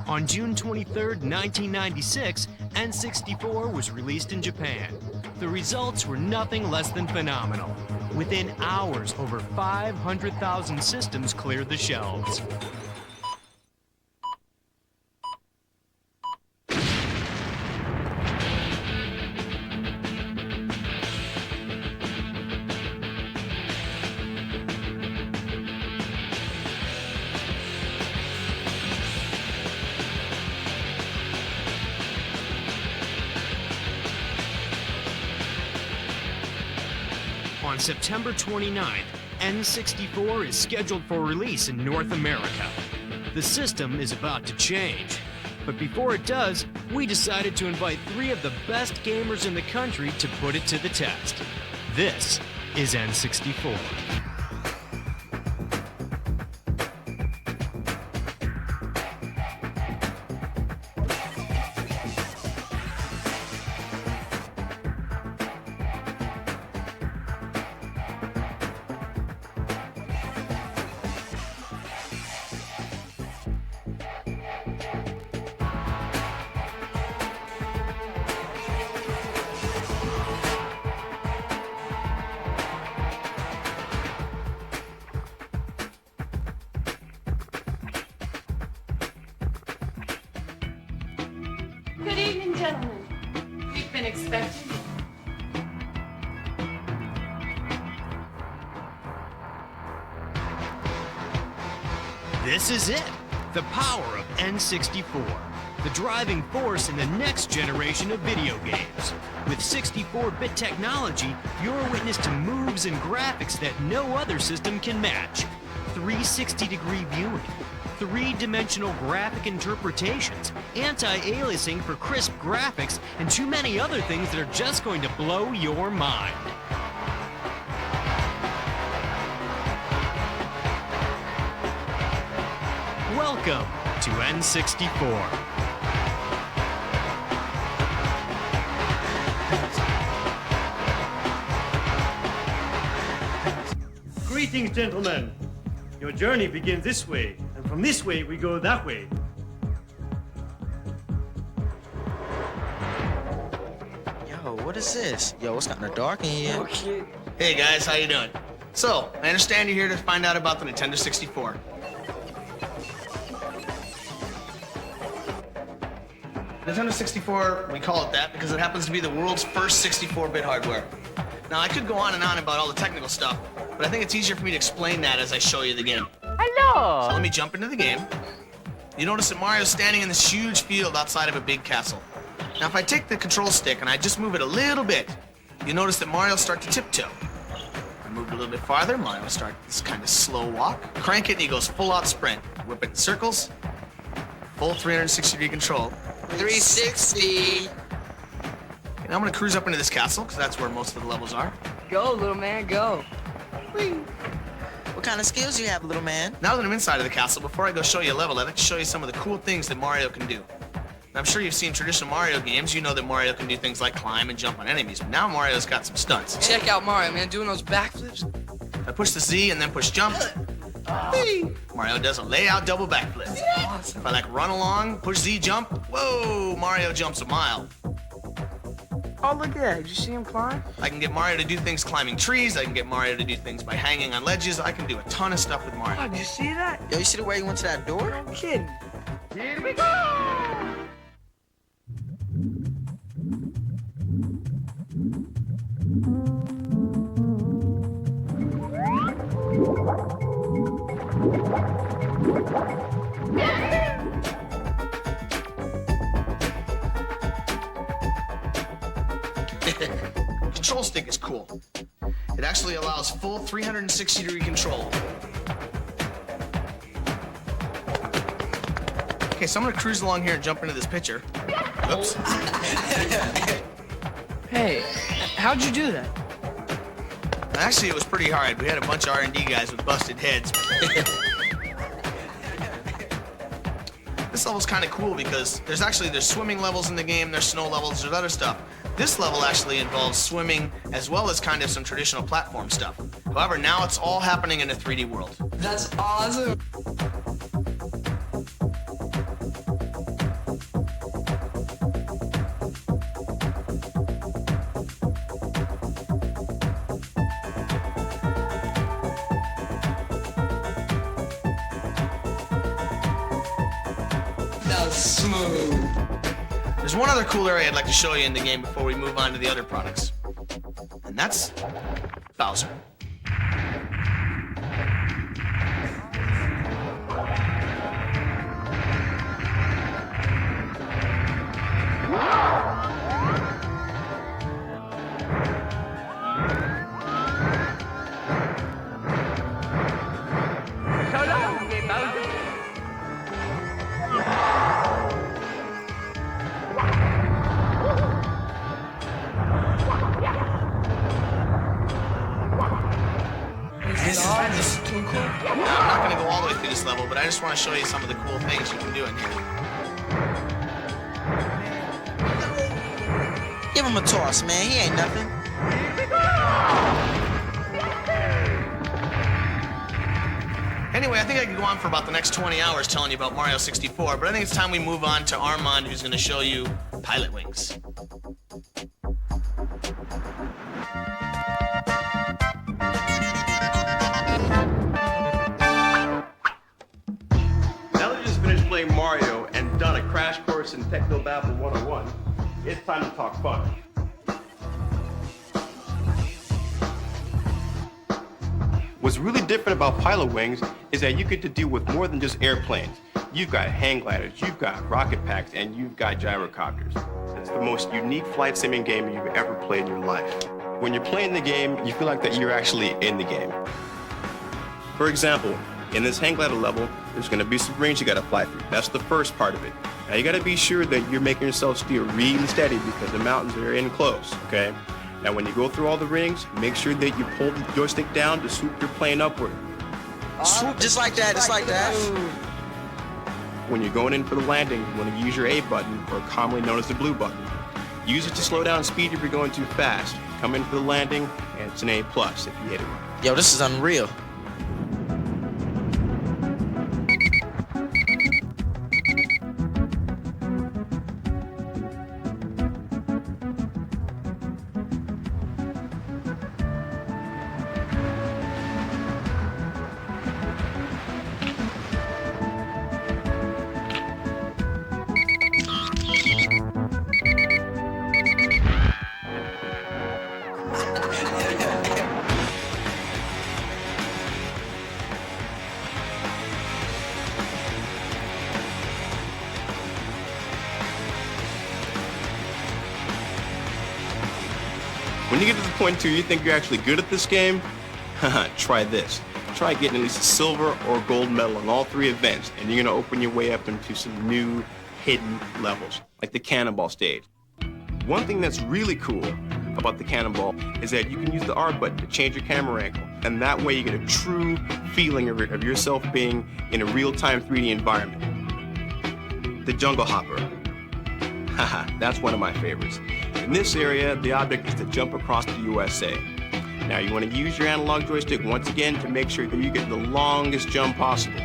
On June 23, 1996, N64 was released in Japan. The results were nothing less than phenomenal. Within hours, over 500,000 systems cleared the shelves. On September 29th, N64 is scheduled for release in North America. The system is about to change. But before it does, we decided to invite 3 of the best gamers in the country to put it to the test. This is N64. Good evening, gentlemen. We've been expecting you. This is it, the power of N64, the driving force in the next generation of video games. With 64-bit technology, you're witness to moves and graphics that no other system can match. 360-degree viewing, 3-dimensional graphic interpretations, anti-aliasing for crisp graphics, and too many other things that are just going to blow your mind. Welcome to N64. Greetings, gentlemen. Your journey begins this way, and from this way we go that way. Yo, what is this? Yo, it's kind of dark in here. Okay. Hey guys, how you doing? So, I understand you're here to find out about the Nintendo 64. Nintendo 64, we call it that because it happens to be the world's first 64-bit hardware. Now, I could go on and on about all the technical stuff, but I think it's easier for me to explain that as I show you the game. Hello! So let me jump into the game. You notice that Mario's standing in this huge field outside of a big castle. Now, if I take the control stick and I just move it a little bit, you notice that Mario starts to tiptoe. If I move it a little bit farther, Mario starts this kind of slow walk. Crank it and he goes full-out sprint. Whip it in circles, full 360-degree control. 360. Okay, now I'm gonna cruise up into this castle, because that's where most of the levels are. Go, little man, go. What kind of skills you have, little man? Now that I'm inside of the castle, before I go show you a level, I'd like to show you some of the cool things that Mario can do. Now, I'm sure you've seen traditional Mario games. You know that Mario can do things like climb and jump on enemies, but now Mario's got some stunts. Check out Mario, man, doing those backflips. If I push the Z and then push jump, Mario does a layout double backflip. Awesome. If I like run along, push Z jump, whoa, Mario jumps a mile. Oh, look at that. Did you see him climb? I can get Mario to do things climbing trees. I can get Mario to do things by hanging on ledges. I can do a ton of stuff with Mario. Oh, did you see that? Yo, you see the way he went to that door? No kidding. Here we go! Control stick is cool. It actually allows full 360-degree control. Okay, so I'm gonna cruise along here and jump into this picture. Oops. Hey, how'd you do that? Actually, it was pretty hard. We had a bunch of R&D guys with busted heads. This level's kind of cool because there's swimming levels in the game, there's snow levels, there's other stuff. This level actually involves swimming as well as kind of some traditional platform stuff. However, now it's all happening in a 3D world. That's awesome. There's one other cool area I'd like to show you in the game before we move on to the other products. And that's Bowser. This is too cool. I'm not going to go all the way through this level, but I just want to show you some of the cool things you can do in here. Give him a toss, man. He ain't nothing. Anyway, I think I could go on for about the next 20 hours telling you about Mario 64, but I think it's time we move on to Armand, who's going to show you Pilot Wings. Now that you just finished playing Mario and done a crash course in Technobabble 101, it's time to talk fun. What's really different about Pilot Wings is that you get to deal with more than just airplanes. You've got hang gliders, you've got rocket packs, and you've got gyrocopters. It's the most unique flight simming game you've ever played in your life. When you're playing the game, you feel like that you're actually in the game. For example, in this hang glider level, there's going to be some rings you got to fly through. That's the first part of it. Now you got to be sure that you're making yourself steer really steady because the mountains are in close, okay? Now when you go through all the rings, make sure that you pull the joystick down to swoop your plane upward. Swoop just like that, just like that. When you're going in for the landing, you want to use your A button, or commonly known as the blue button. Use it to slow down speed if you're going too fast. Come in for the landing, and it's an A+ if you hit it. Yo, this is unreal. When you get to the point where you think you're actually good at this game, try this. Try getting at least a silver or gold medal in all 3 events, and you're gonna open your way up into some new hidden levels, like the Cannonball stage. One thing that's really cool about the Cannonball is that you can use the R button to change your camera angle, and that way you get a true feeling of yourself being in a real-time 3D environment. The Jungle Hopper. Haha, that's one of my favorites. In this area, the object is to jump across the USA. Now you want to use your analog joystick once again to make sure that you get the longest jump possible.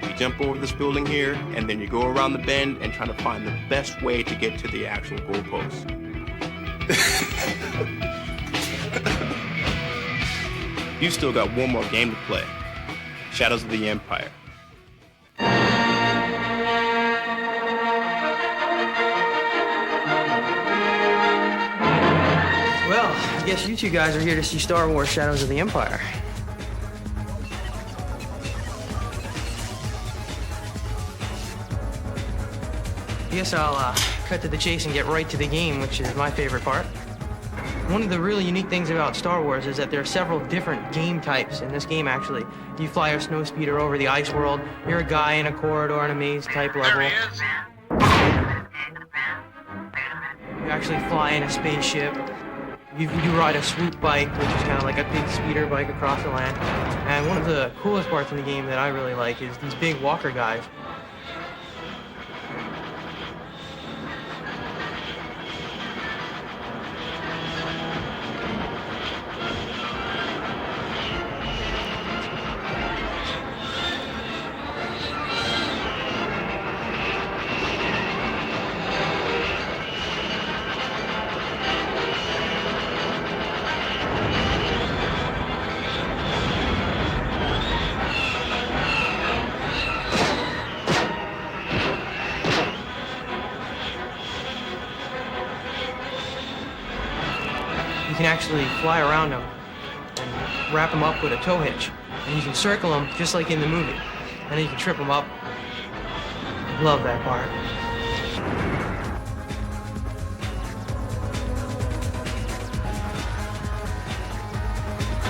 You jump over this building here, and then you go around the bend and try to find the best way to get to the actual goalpost. You still got one more game to play. Shadows of the Empire. Well, I guess you two guys are here to see Star Wars Shadows of the Empire. I guess I'll cut to the chase and get right to the game, which is my favorite part. One of the really unique things about Star Wars is that there are several different game types in this game, actually. You fly a snowspeeder over the ice world, you're a guy in a corridor in a maze type level. You actually fly in a spaceship. You ride a swoop bike, which is kind of like a big speeder bike across the land. And one of the coolest parts in the game that I really like is these big walker guys. can actually fly around them and wrap them up with a tow hitch. And you can circle them just like in the movie. And then you can trip them up. Love that part.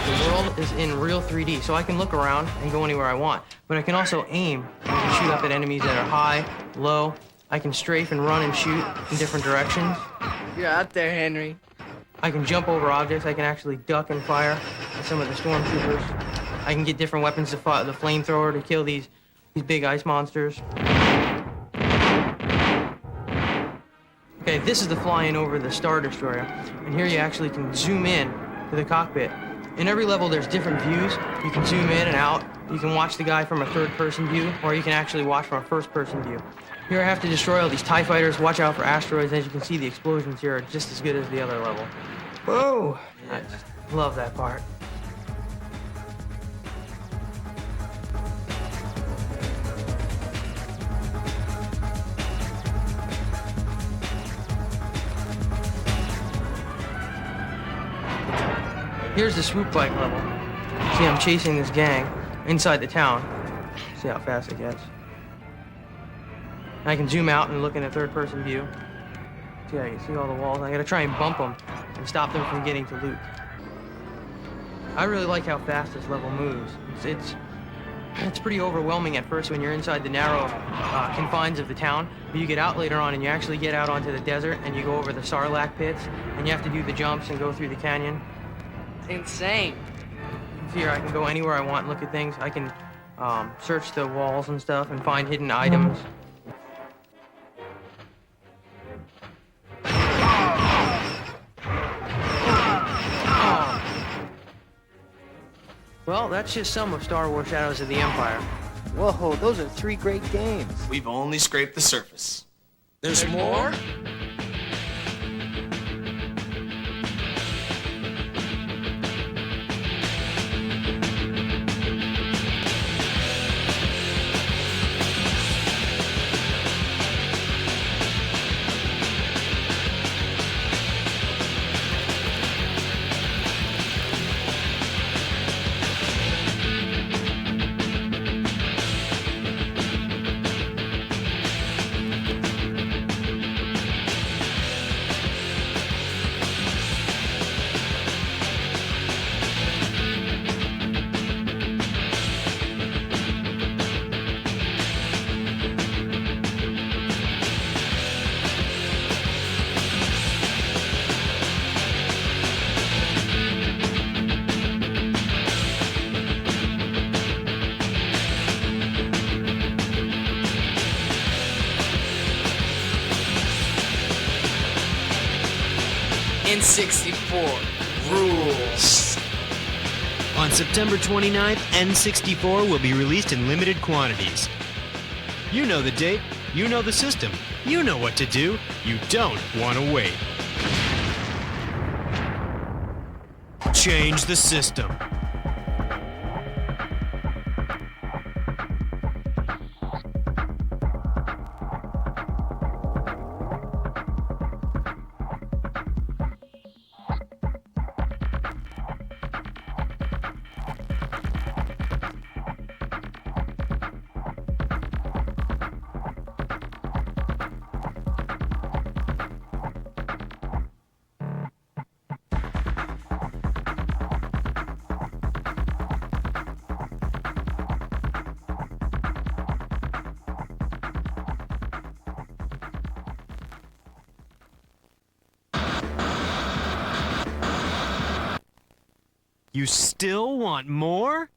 The world is in real 3D, so I can look around and go anywhere I want. But I can also aim and shoot up at enemies that are high, low. I can strafe and run and shoot in different directions. You're out there, Henry. I can jump over objects. I can actually duck and fire at some of the stormtroopers. I can get different weapons to fight the flamethrower to kill these big ice monsters. Okay, this is the flying over the Star Destroyer. And here you actually can zoom in to the cockpit. In every level, there's different views. You can zoom in and out. You can watch the guy from a third-person view, or you can actually watch from a first-person view. Here I have to destroy all these TIE fighters, watch out for asteroids. As you can see, the explosions here are just as good as the other level. Whoa! I just love that part. Here's the swoop bike level. See, I'm chasing this gang inside the town. See how fast it gets. And I can zoom out and look in a third-person view. See, I can see all the walls. I gotta try and bump them and stop them from getting to loot. I really like how fast this level moves. It's pretty overwhelming at first when you're inside the narrow confines of the town, but you get out later on and you actually get out onto the desert and you go over the Sarlacc pits and you have to do the jumps and go through the canyon. Insane. Here I can go anywhere I want and look at things. I can search the walls and stuff and find hidden items. Well, that's just some of Star Wars Shadows of the Empire. Whoa, those are 3 great games. We've only scraped the surface. There's more? N64 rules. On September 29th, N64 will be released in limited quantities. You know the date, you know the system, you know what to do, you don't want to wait. Change the system. You still want more?